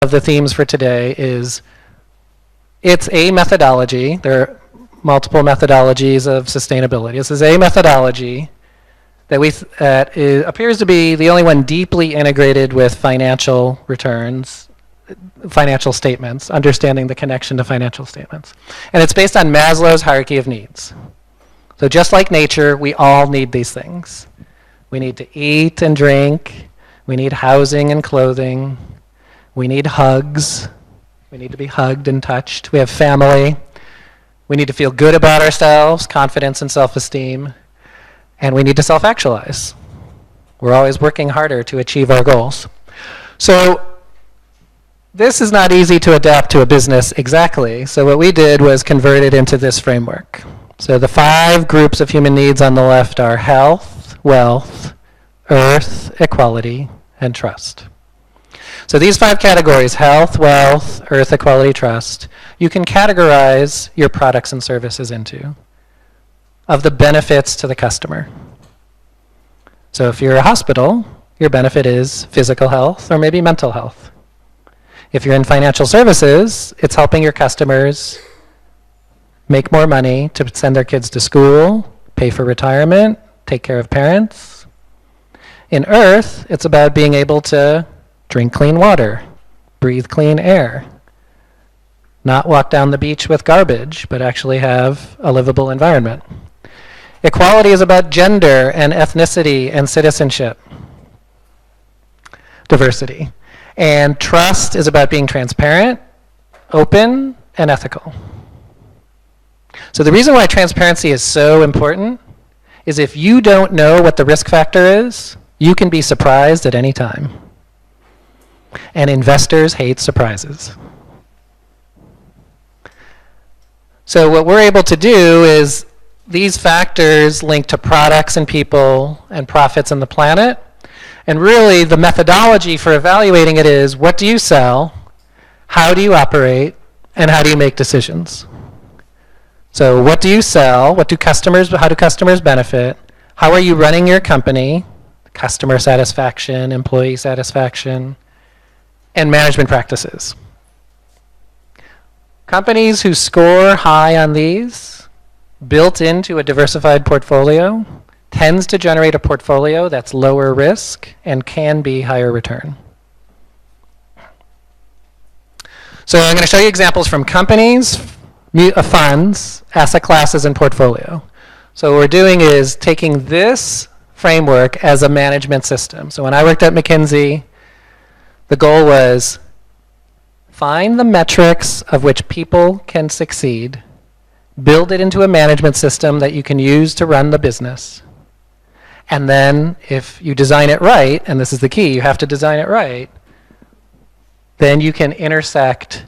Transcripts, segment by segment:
of the themes for today is it's a methodology. There are multiple methodologies of sustainability. This is a methodology that appears to be the only one deeply integrated with financial returns, financial statements, understanding the connection to financial statements. And it's based on Maslow's hierarchy of needs. So just like nature, we all need these things. We need to eat and drink. We need housing and clothing. We need hugs. We need to be hugged and touched. We have family. We need to feel good about ourselves, confidence and self-esteem. And we need to self-actualize. We're always working harder to achieve our goals. So this is not easy to adapt to a business exactly. So what we did was convert it into this framework. So the 5 groups of human needs on the left are health, wealth, earth, equality, and trust. So these 5 categories, health, wealth, earth, equality, trust, you can categorize your products and services into, of the benefits to the customer. So if you're a hospital, your benefit is physical health or maybe mental health. If you're in financial services, it's helping your customers make more money to send their kids to school, pay for retirement, take care of parents. In earth, it's about being able to drink clean water, breathe clean air, not walk down the beach with garbage, but actually have a livable environment. Equality is about gender and ethnicity and citizenship, diversity. And trust is about being transparent, open, and ethical. So the reason why transparency is so important is if you don't know what the risk factor is, you can be surprised at any time. And investors hate surprises. So what we're able to do is these factors link to products and people and profits and the planet. And really the methodology for evaluating it is, what do you sell, how do you operate, and how do you make decisions? So what do you sell, how do customers benefit, how are you running your company, customer satisfaction, employee satisfaction, and management practices. Companies who score high on these, built into a diversified portfolio, tends to generate a portfolio that's lower risk and can be higher return. So I'm going to show you examples from companies, funds, asset classes, and portfolio. So what we're doing is taking this framework as a management system. So when I worked at McKinsey, the goal was find the metrics of which people can succeed, build it into a management system that you can use to run the business. And then if you design it right, and this is the key, you have to design it right, then you can intersect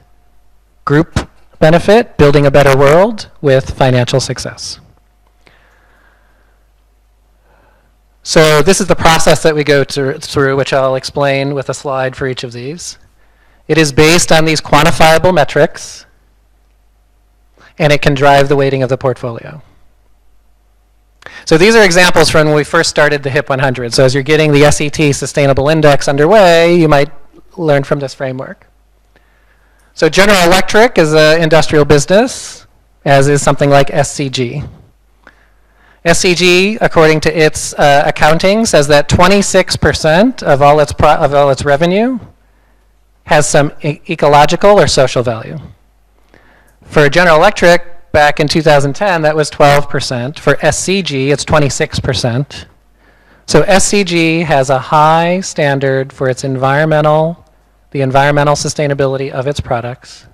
group benefit, building a better world, with financial success. So this is the process that we go through, which I'll explain with a slide for each of these. It is based on these quantifiable metrics, and it can drive the weighting of the portfolio. So these are examples from when we first started the HIP 100. So as you're getting the SET Sustainable Index underway, you might learn from this framework. So General Electric is an industrial business, as is something like SCG. SCG, according to its accounting, says that 26% of all its revenue has some ecological or social value. For General Electric, back in 2010, that was 12%. For SCG, it's 26%. So SCG has a high standard for its the environmental sustainability of its products,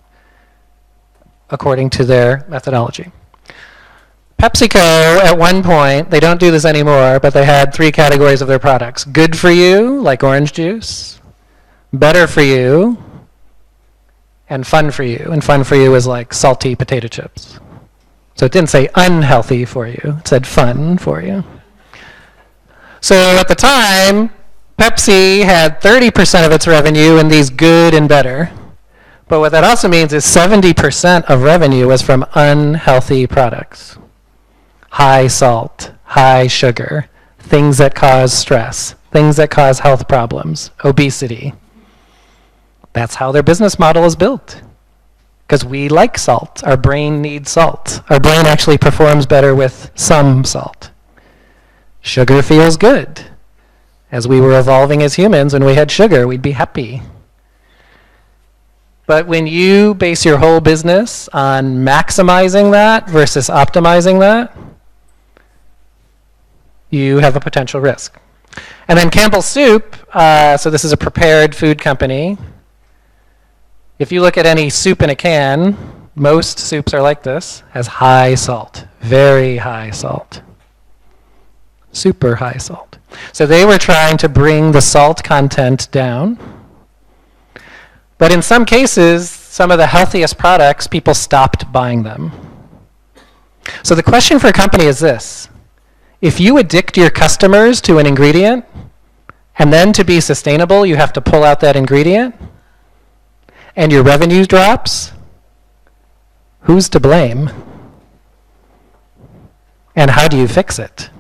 according to their methodology. PepsiCo, at one point, they don't do this anymore, but they had 3 categories of their products. Good for you, like orange juice, better for you, and fun for you. And fun for you is like salty potato chips. So it didn't say unhealthy for you, it said fun for you. So at the time, Pepsi had 30% of its revenue in these good and better. But what that also means is 70% of revenue was from unhealthy products. High salt, high sugar, things that cause stress, things that cause health problems, obesity. That's how their business model is built. Because we like salt. Our brain needs salt. Our brain actually performs better with some salt. Sugar feels good. As we were evolving as humans, when we had sugar, we'd be happy. But when you base your whole business on maximizing that versus optimizing that, you have a potential risk. And then Campbell's Soup, so this is a prepared food company. If you look at any soup in a can, most soups are like this, has high salt, very high salt, super high salt. So they were trying to bring the salt content down. But in some cases, some of the healthiest products, people stopped buying them. So the question for a company is this. If you addict your customers to an ingredient, and then to be sustainable, you have to pull out that ingredient, and your revenue drops, who's to blame? And how do you fix it?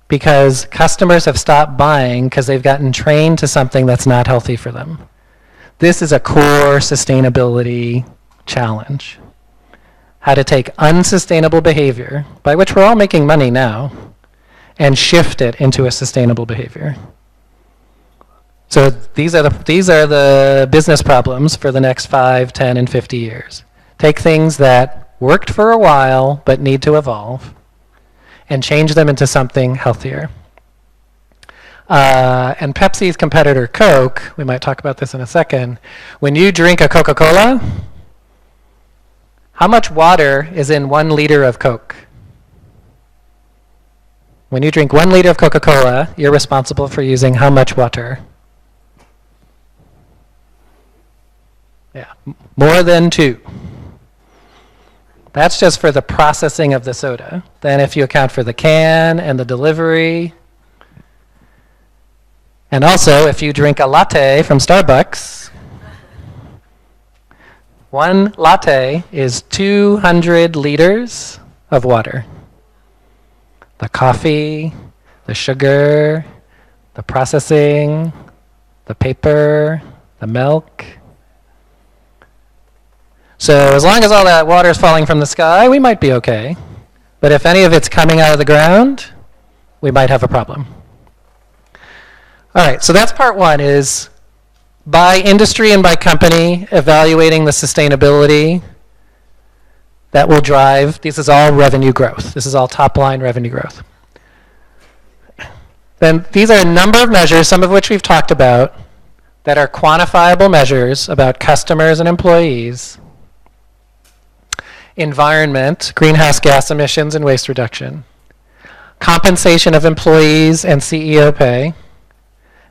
Because customers have stopped buying because they've gotten trained to something that's not healthy for them. This is a core sustainability challenge. How to take unsustainable behavior, by which we're all making money now, and shift it into a sustainable behavior. So these are the business problems for the next 5, 10, and 50 years. Take things that worked for a while but need to evolve and change them into something healthier. And Pepsi's competitor Coke, we might talk about this in a second, when you drink a Coca-Cola, how much water is in 1 liter of Coke? When you drink 1 liter of Coca-Cola, you're responsible for using how much water? Yeah, more than 2. That's just for the processing of the soda. Then if you account for the can and the delivery, and also if you drink a latte from Starbucks, 1 latte is 200 liters of water. The coffee, the sugar, the processing, the paper, the milk. So as long as all that water is falling from the sky, we might be okay. But if any of it's coming out of the ground, we might have a problem. All right, so that's part 1, is by industry and by company, evaluating the sustainability that will drive, this is all revenue growth. This is all top-line revenue growth. Then these are a number of measures, some of which we've talked about, that are quantifiable measures about customers and employees, environment, greenhouse gas emissions and waste reduction, compensation of employees and CEO pay,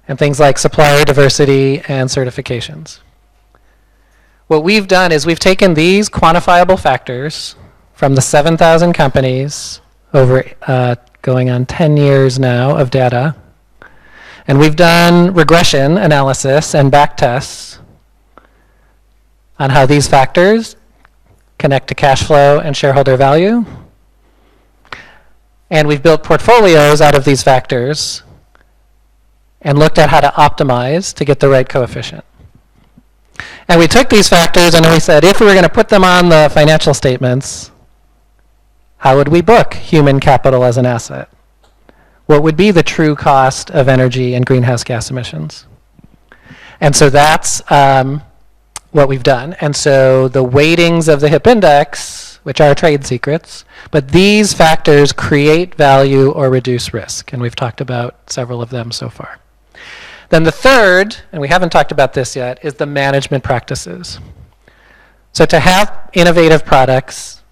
and things like supplier diversity and certifications. What we've done is we've taken these quantifiable factors from the 7,000 companies over going on 10 years now of data, and we've done regression analysis and back tests on how these factors connect to cash flow and shareholder value. And we've built portfolios out of these factors and looked at how to optimize to get the right coefficient. And we took these factors and we said, if we were going to put them on the financial statements, how would we book human capital as an asset? What would be the true cost of energy and greenhouse gas emissions? And so that's what we've done. And so the weightings of the HIP index, which are trade secrets, but these factors create value or reduce risk. And we've talked about several of them so far. Then the third, and we haven't talked about this yet, is the management practices. So to have innovative products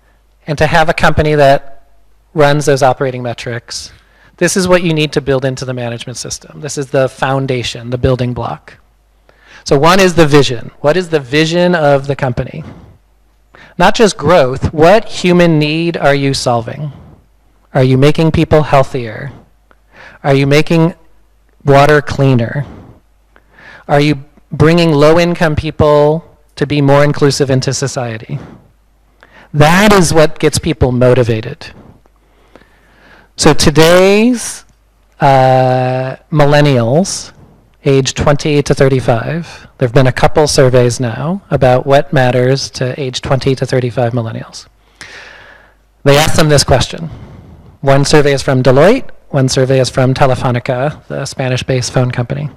and to have a company that runs those operating metrics, this is what you need to build into the management system. This is the foundation, the building block. So one is the vision. What is the vision of the company? Not just growth, what human need are you solving? Are you making people healthier? Are you making water cleaner? Are you bringing low-income people to be more inclusive into society? That is what gets people motivated. So today's millennials, age 20 to 35. There have been a couple surveys now about what matters to age 20 to 35 millennials. They asked them this question. One survey is from Deloitte, one survey is from Telefonica, the Spanish-based phone company.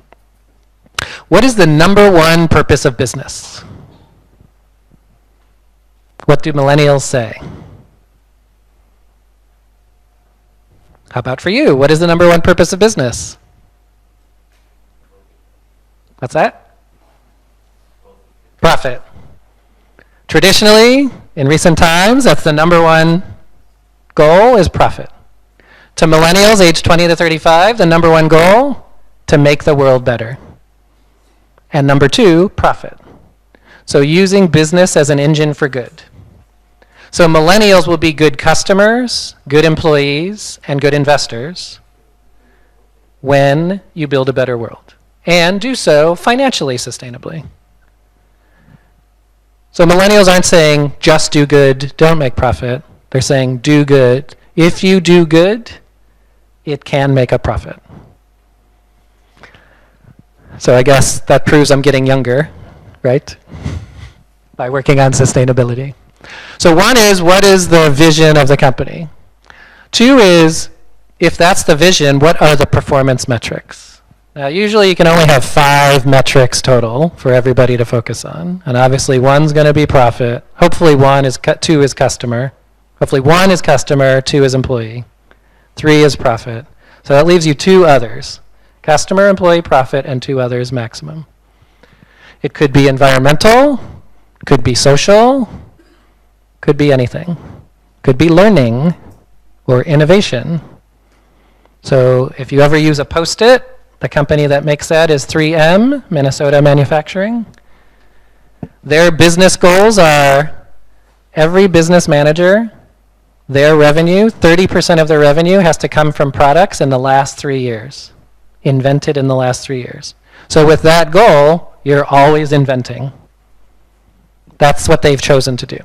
What is the number one purpose of business? What do millennials say? How about for you? What is the number one purpose of business? What's that? Profit. Traditionally, in recent times, that's the number one goal is profit. To millennials, age 20 to 35, the number one goal, to make the world better. And number two, profit. So using business as an engine for good. So millennials will be good customers, good employees, and good investors when you build a better world. And do so financially sustainably. So millennials aren't saying just do good, don't make profit. They're saying do good. If you do good, it can make a profit. So I guess that proves I'm getting younger, right? By working on sustainability. So one is, what is the vision of the company? Two is, if that's the vision, what are the performance metrics? Now, usually you can only have 5 metrics total for everybody to focus on. And obviously one's going to be profit. Hopefully 2 is customer. Hopefully 1 is customer, 2 is employee. 3 is profit. So that leaves you 2 others. Customer, employee, profit, and 2 others maximum. It could be environmental, could be social, could be anything. Could be learning or innovation. So if you ever use a Post-it, the company that makes that is 3M, Minnesota Manufacturing. Their business goals are every business manager, their revenue, 30% of their revenue has to come from products in the last 3 years. Invented in the last 3 years. So with that goal, you're always inventing. That's what they've chosen to do.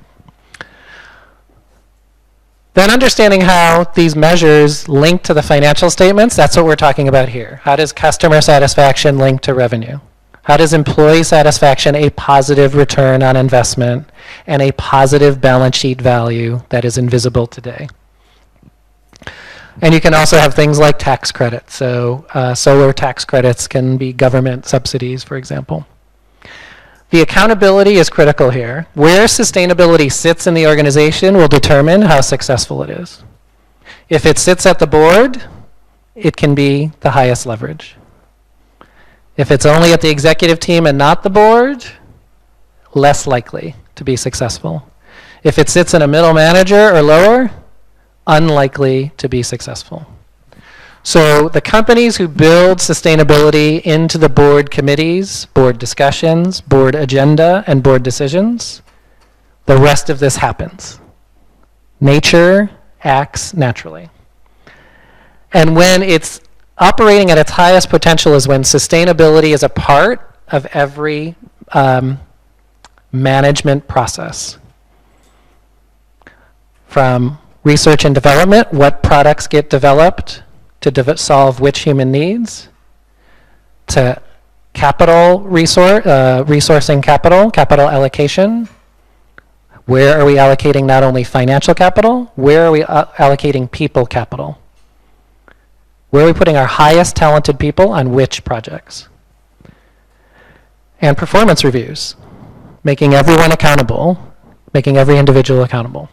Then understanding how these measures link to the financial statements, that's what we're talking about here. How does customer satisfaction link to revenue? How does employee satisfaction a positive return on investment and a positive balance sheet value that is invisible today? And you can also have things like tax credits. So solar tax credits can be government subsidies, for example. The accountability is critical here. Where sustainability sits in the organization will determine how successful it is. If it sits at the board, it can be the highest leverage. If it's only at the executive team and not the board, less likely to be successful. If it sits in a middle manager or lower, unlikely to be successful. So the companies who build sustainability into the board committees, board discussions, board agenda, and board decisions, the rest of this happens. Nature acts naturally. And when it's operating at its highest potential is when sustainability is a part of every management process. From research and development, what products get developed to solve which human needs, to capital resourcing capital allocation. Where are we allocating not only financial capital, where are we allocating people capital? Where are we putting our highest talented people on which projects? And performance reviews, making everyone accountable, making every individual accountable.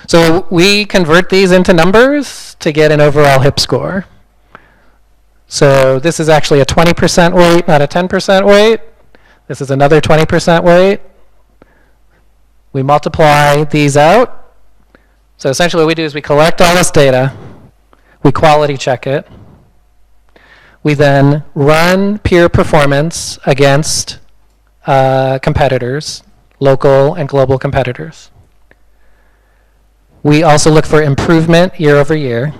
So we convert these into numbers to get an overall HIP score. So this is actually a 20% weight, not a 10% weight. This is another 20% weight. We multiply these out. So essentially what we do is we collect all this data, we quality check it, we then run peer performance against competitors, local and global competitors. We also look for improvement year over year,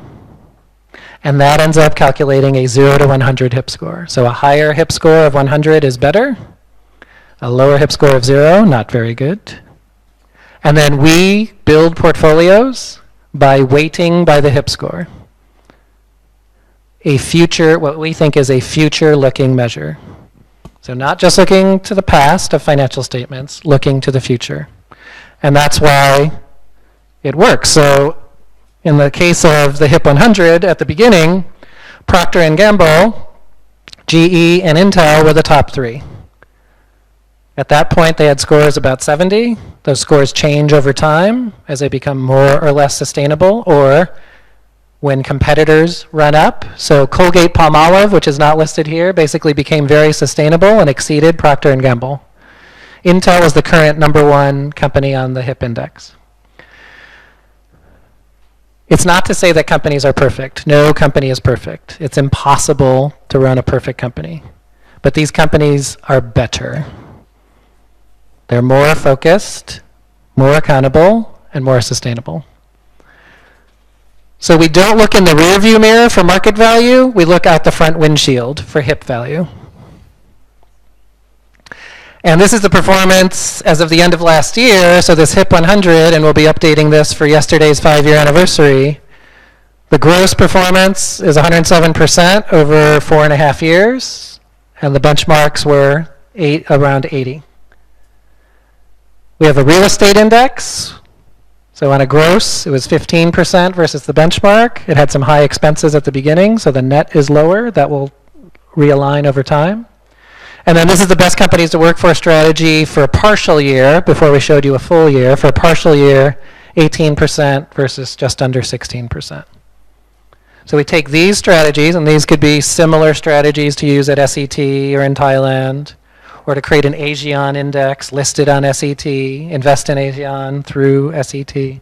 and that ends up calculating a 0 to 100 HIP score. So a higher HIP score of 100 is better, a lower HIP score of 0, not very good. And then we build portfolios by weighting by the HIP score. a future, what we think is a future-looking measure. So not just looking to the past of financial statements, looking to the future. And that's why it works. So in the case of the HIP 100 at the beginning, Procter & Gamble, GE, and Intel were the top three. At that point, they had scores about 70. Those scores change over time as they become more or less sustainable, or when competitors run up. So Colgate-Palmolive, which is not listed here, basically became very sustainable and exceeded Procter & Gamble. Intel is the current #1 company on the HIP index. It's not to say that companies are perfect. No company is perfect. It's impossible to run a perfect company. But these companies are better. They're more focused, more accountable, and more sustainable. So we don't look in the rearview mirror for market value. We look out the front windshield for HIP value. And this is the performance as of the end of last year. So this HIP 100, and we'll be updating this for yesterday's 5-year anniversary. The gross performance is 107% over 4.5 years. And the benchmarks were around 80. We have a real estate index. So on a gross, it was 15% versus the benchmark. It had some high expenses at the beginning, so the net is lower. That will realign over time. And then this is the best companies to work for strategy for a partial year, before we showed you a full year. For a partial year, 18% versus just under 16%. So we take these strategies, and these could be similar strategies to use at SET or in Thailand, or to create an ASEAN index listed on SET, invest in ASEAN through SET.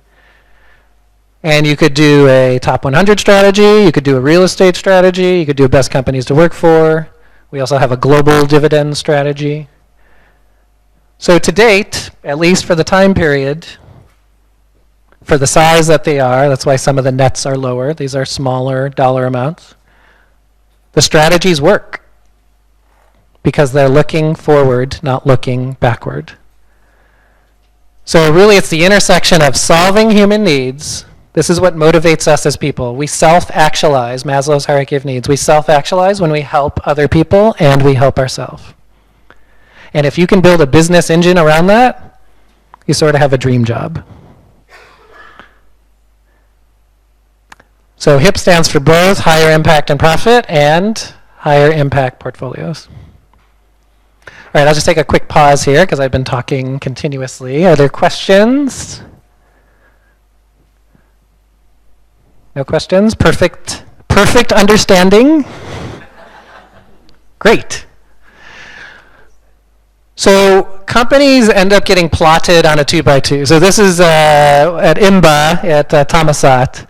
And you could do a top 100 strategy, you could do a real estate strategy, you could do a best companies to work for. We also have a global dividend strategy. So to date, at least for the time period, for the size that they are, that's why some of the nets are lower, these are smaller dollar amounts, the strategies work, because they're looking forward, not looking backward. So really it's the intersection of solving human needs. This is what motivates us as people. We self-actualize, Maslow's hierarchy of needs. We self-actualize when we help other people and we help ourselves. And if you can build a business engine around that, you sort of have a dream job. So HIP stands for both higher impact and profit and higher impact portfolios. All right, I'll just take a quick pause here because I've been talking continuously. Are there questions? No questions? Perfect understanding? Great. So companies end up getting plotted on a 2x2. So this is at IMBA at Thammasat.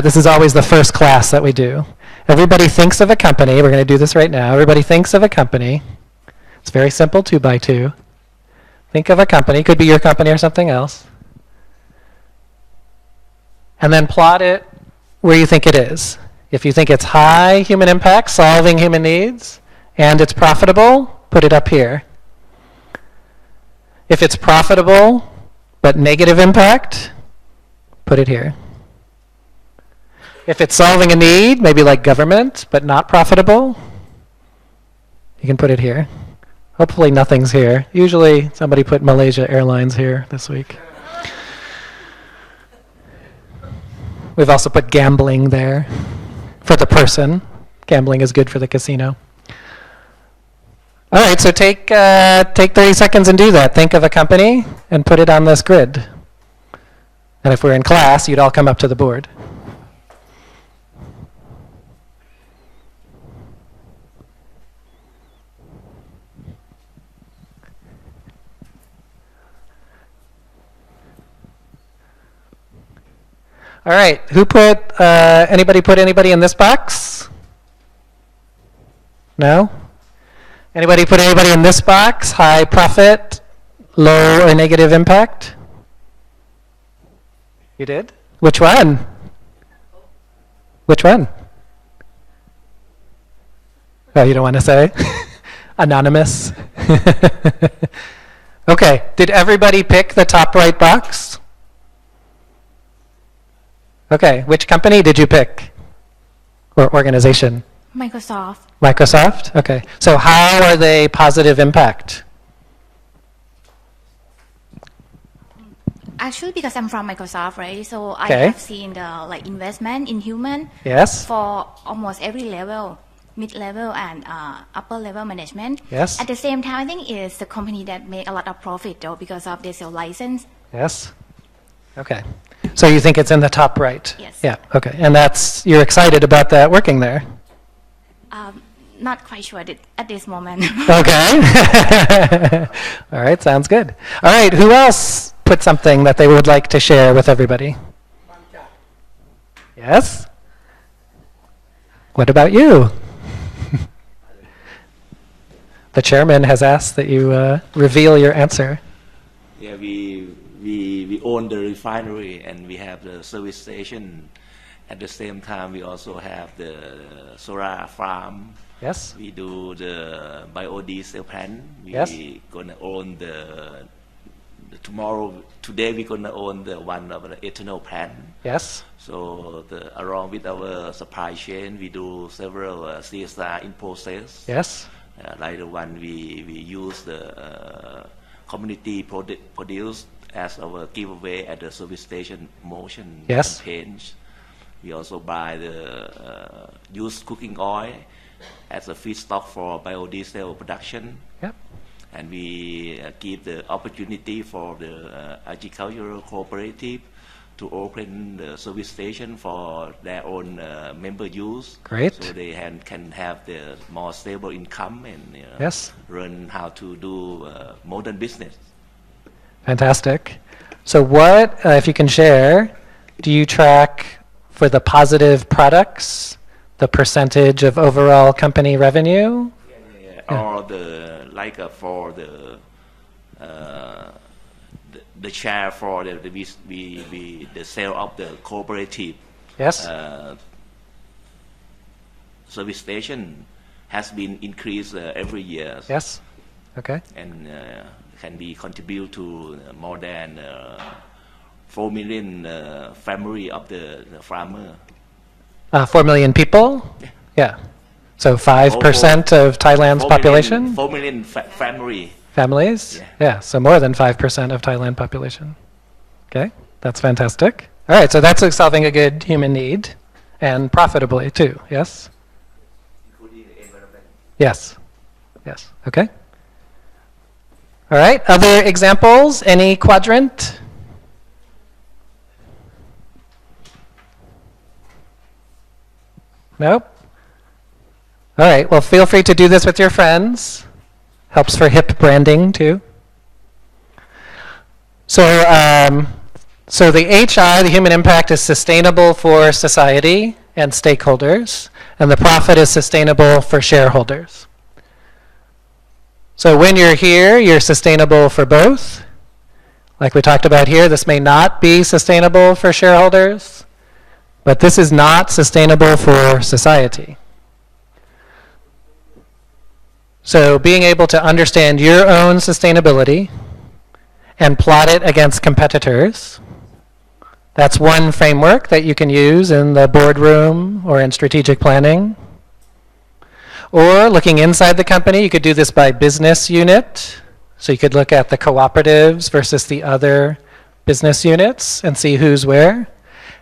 This is always the first class that we do. Everybody thinks of a company. We're going to do this right now. Everybody thinks of a company. It's very simple, 2x2. Think of a company, could be your company or something else. And then plot it where you think it is. If you think it's high human impact, solving human needs, and it's profitable, put it up here. If it's profitable but negative impact, put it here. If it's solving a need, maybe like government, but not profitable, you can put it here. Hopefully nothing's here. Usually somebody put Malaysia Airlines here this week. We've also put gambling there for the person. Gambling is good for the casino. All right, so take 30 seconds and do that. Think of a company and put it on this grid. And if we're in class, you'd all come up to the board. All right, anybody put anybody in this box? No? Anybody put anybody in this box? High profit, low or negative impact? You did? Which one? Which one? Oh, you don't want to say? Anonymous. Okay, did everybody pick the top right box? Okay, which company did you pick? or organization? Microsoft. Microsoft? Okay. So how are they positive impact? Actually, because I'm from Microsoft, right? So I Okay. have seen the like investment in human Yes? for almost every level, mid-level and upper-level management. Yes. At the same time, I think it's the company that make a lot of profit though because of their sales license. Yes? Okay. So you think it's in the top right? Yes. Yeah, okay. And you're excited about that working there? Not quite sure at this moment. Okay. All right, sounds good. All right, who else put something that they would like to share with everybody? Yes? What about you? The chairman has asked that you reveal your answer. Yeah, we own the refinery and we have the service station. At the same time, we also have the solar farm. Yes? We do the biodiesel plant. Yes. We gonna own today we're gonna own the one of the ethanol plant. Yes? So along with our supply chain, we do several CSR in process. Yes? Like the one we use the community produce as our giveaway at the service station promotion Yes. campaigns. We also buy the used cooking oil as a feedstock for biodiesel production. Yep. And we give the opportunity for the agricultural cooperative to open the service station for their own member use. Great. So they can have the more stable income and Yes. learn how to do modern business. Fantastic. So what, if you can share, do you track for the positive products, the percentage of overall company revenue? Yeah. Or for the share for the sale of the cooperative. Yes? Service station has been increased every year. Yes? Okay. And can be contribute to more than 4 million family of the farmer. 4 million people? Yeah. So 5% of Thailand's population? 4 million family. Families? Yeah. Yeah, so more than 5% of Thailand population. Okay, that's fantastic. All right, so that's solving a good human need and profitably too, yes? Including the environment. Yes. Yes, okay. All right, other examples? Any quadrant? Nope? All right, well, feel free to do this with your friends. Helps for hip branding, too. So the HI, the human impact, is sustainable for society and stakeholders, and the profit is sustainable for shareholders. So when you're here, you're sustainable for both. Like we talked about here, this may not be sustainable for shareholders, but this is not sustainable for society. So being able to understand your own sustainability and plot it against competitors, that's one framework that you can use in the boardroom or in strategic planning. Or looking inside the company, you could do this by business unit. So you could look at the cooperatives versus the other business units and see who's where.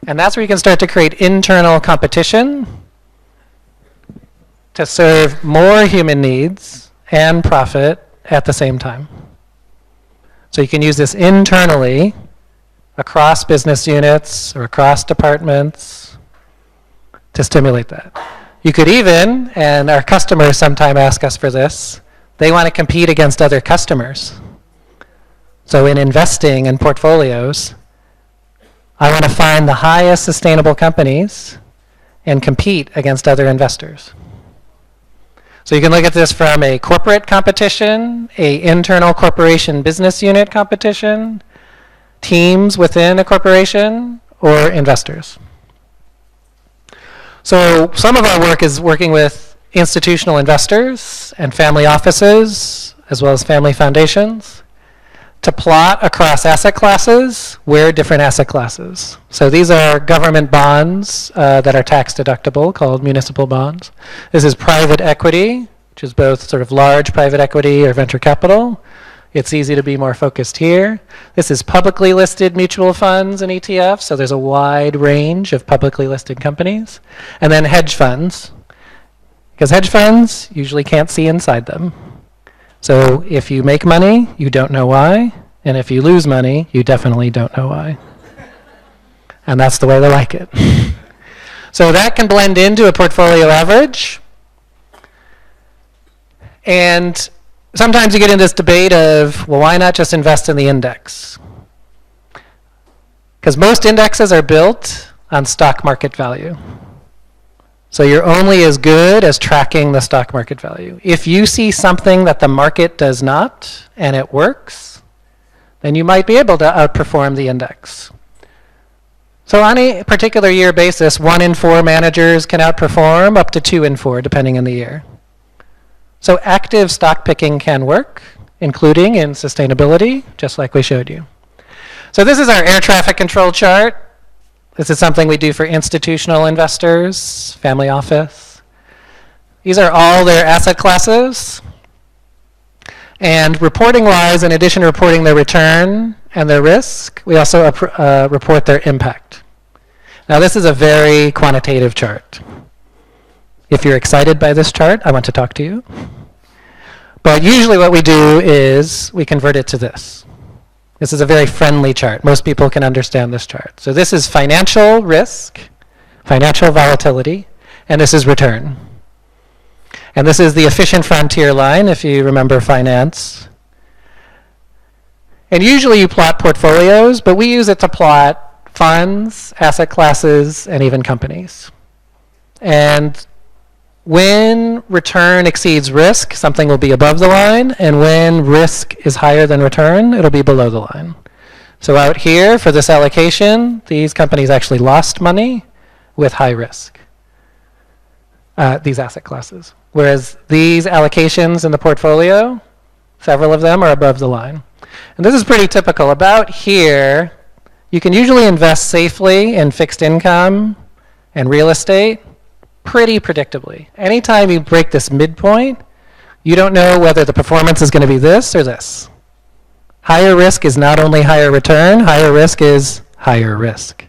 And that's where you can start to create internal competition to serve more human needs and profit at the same time. So you can use this internally across business units or across departments to stimulate that. You could even, and our customers sometimes ask us for this, they want to compete against other customers. So in investing in portfolios, I want to find the highest sustainable companies and compete against other investors. So you can look at this from a corporate competition, a internal corporation business unit competition, teams within a corporation, or investors. So some of our work is working with institutional investors and family offices, as well as family foundations, to plot across asset classes where different asset classes. So these are government bonds that are tax deductible, called municipal bonds. This is private equity, which is both sort of large private equity or venture capital. It's easy to be more focused here. This is publicly listed mutual funds and ETFs, so there's a wide range of publicly listed companies. And then hedge funds, because hedge funds usually can't see inside them. So if you make money, you don't know why, and if you lose money, you definitely don't know why. And that's the way they like it. So that can blend into a portfolio average. And sometimes you get in this debate of, well, why not just invest in the index? Because most indexes are built on stock market value. So you're only as good as tracking the stock market value. If you see something that the market does not, and it works, then you might be able to outperform the index. So on a particular year basis, 1 in 4 managers can outperform, up to 2 in 4, depending on the year. So active stock picking can work, including in sustainability, just like we showed you. So this is our air traffic control chart. This is something we do for institutional investors, family office. These are all their asset classes. And reporting-wise, in addition to reporting their return and their risk, we also report their impact. Now, this is a very quantitative chart. If you're excited by this chart, I want to talk to you. But usually what we do is we convert it to this. This is a very friendly chart. Most people can understand this chart. So this is financial risk, financial volatility, and this is return. And this is the efficient frontier line, if you remember finance. And usually you plot portfolios, but we use it to plot funds, asset classes, and even companies. And when return exceeds risk, something will be above the line, and when risk is higher than return, it'll be below the line. So out here, for this allocation, these companies actually lost money with high risk, these asset classes. Whereas these allocations in the portfolio, several of them are above the line. And this is pretty typical. About here, you can usually invest safely in fixed income and real estate, pretty predictably. Anytime you break this midpoint, you don't know whether the performance is going to be this or this. Higher risk is not only higher return, higher risk is higher risk.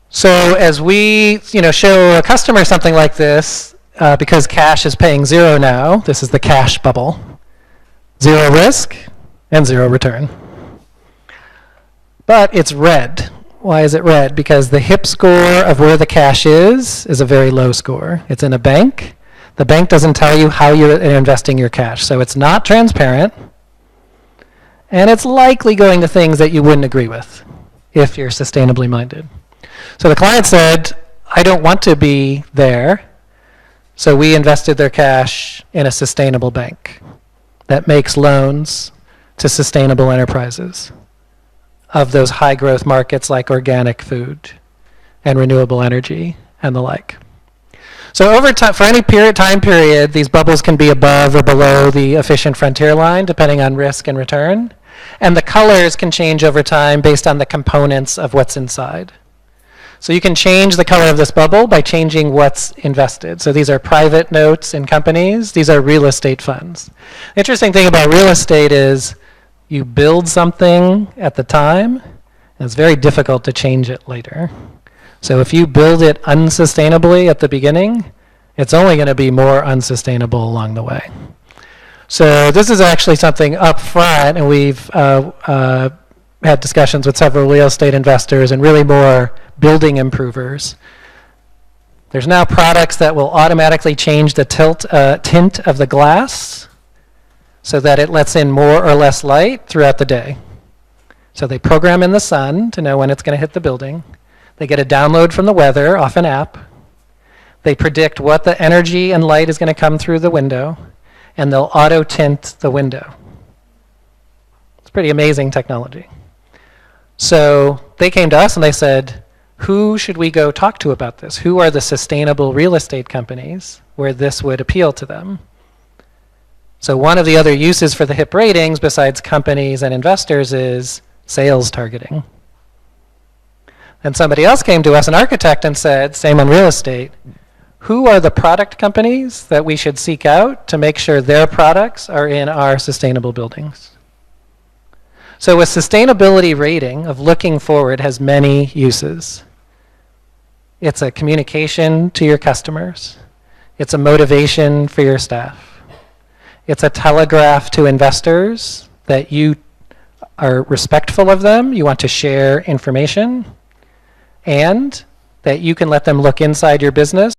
So as we show a customer something like this, because cash is paying 0 now, this is the cash bubble. 0 risk and 0 return. But it's red. Why is it red? Because the HIP score of where the cash is a very low score. It's in a bank. The bank doesn't tell you how you're investing your cash. So it's not transparent. And it's likely going to things that you wouldn't agree with if you're sustainably minded. So the client said, I don't want to be there. So we invested their cash in a sustainable bank that makes loans to sustainable enterprises of those high growth markets like organic food and renewable energy and the like. So over time, for any time period, these bubbles can be above or below the efficient frontier line, depending on risk and return. And the colors can change over time based on the components of what's inside. So you can change the color of this bubble by changing what's invested. So these are private notes in companies. These are real estate funds. The interesting thing about real estate is you build something at the time, and it's very difficult to change it later. So if you build it unsustainably at the beginning, it's only going to be more unsustainable along the way. So this is actually something up front, and we've had discussions with several real estate investors and really more building improvers. There's now products that will automatically change the tint of the glass so that it lets in more or less light throughout the day. So they program in the sun to know when it's going to hit the building. They get a download from the weather off an app. They predict what the energy and light is going to come through the window, and they'll auto-tint the window. It's pretty amazing technology. So they came to us and they said, who should we go talk to about this? Who are the sustainable real estate companies where this would appeal to them? So one of the other uses for the HIP ratings besides companies and investors is sales targeting. And somebody else came to us, an architect, and said, same on real estate, who are the product companies that we should seek out to make sure their products are in our sustainable buildings? So a sustainability rating of looking forward has many uses. It's a communication to your customers. It's a motivation for your staff. It's a telegraph to investors that you are respectful of them, you want to share information, and that you can let them look inside your business